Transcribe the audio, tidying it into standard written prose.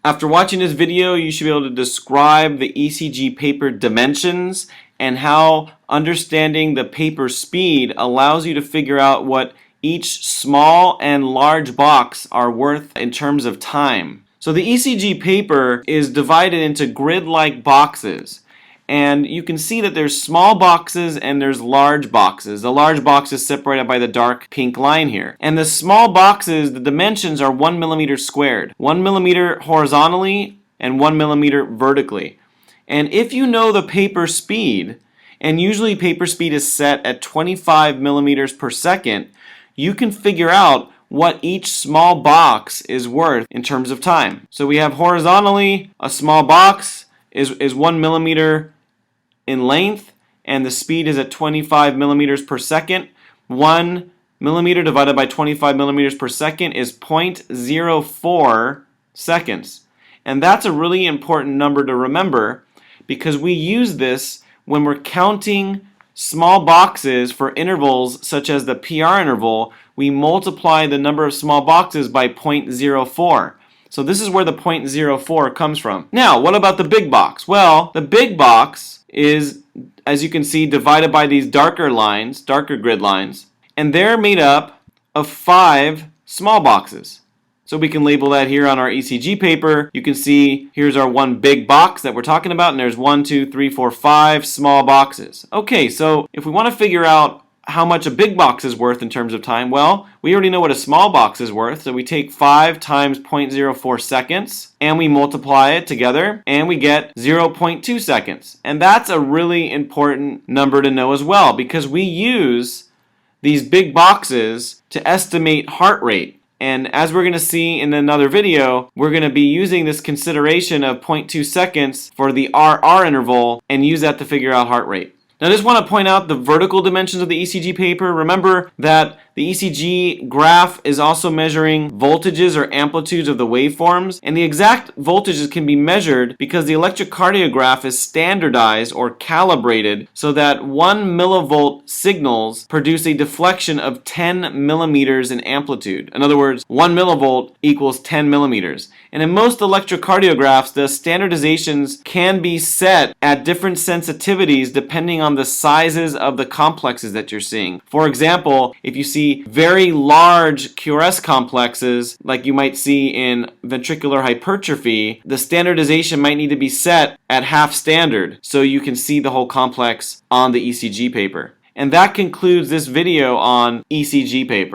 After watching this video, you should be able to describe the ECG paper dimensions and how understanding the paper speed allows you to figure out what each small and large box are worth in terms of time. So the ECG paper is divided into grid-like boxes. And you can see that there's small boxes and there's large boxes. The large box is separated by the dark pink line here. And the small boxes, the dimensions are 1 millimeter squared. 1 millimeter horizontally and 1 millimeter vertically. And if you know the paper speed, and usually paper speed is set at 25 millimeters per second, you can figure out what each small box is worth in terms of time. So we have horizontally, a small box is 1 millimeter in length, and the speed is at 25 millimeters per second. 1 millimeter divided by 25 millimeters per second is 0.04 seconds. And that's a really important number to remember because we use this when we're counting small boxes for intervals such as the PR interval. We multiply the number of small boxes by 0.04. So this is where the 0.04 comes from. Now, what about the big box? Well, the big box is, as you can see, divided by these darker lines, darker grid lines, and they're made up of 5 small boxes. So we can label that here on our ECG paper. You can see here's our one big box that we're talking about, and there's 1, 2, 3, 4, 5 small boxes. Okay, so if we want to figure out how much a big box is worth in terms of time, well, we already know what a small box is worth, so we take 5 times 0.04 seconds and we multiply it together and we get 0.2 seconds. And that's a really important number to know as well because we use these big boxes to estimate heart rate. And as we're going to see in another video, we're going to be using this consideration of 0.2 seconds for the RR interval and use that to figure out heart rate. Now I just want to point out the vertical dimensions of the ECG paper. Remember that the ECG graph is also measuring voltages or amplitudes of the waveforms, and the exact voltages can be measured because the electrocardiograph is standardized or calibrated so that 1 millivolt signals produce a deflection of 10 millimeters in amplitude. In other words, 1 millivolt equals 10 millimeters. And in most electrocardiographs, the standardizations can be set at different sensitivities depending on the sizes of the complexes that you're seeing. For example, if you see very large QRS complexes, like you might see in ventricular hypertrophy, the standardization might need to be set at half standard so you can see the whole complex on the ECG paper. And that concludes this video on ECG paper.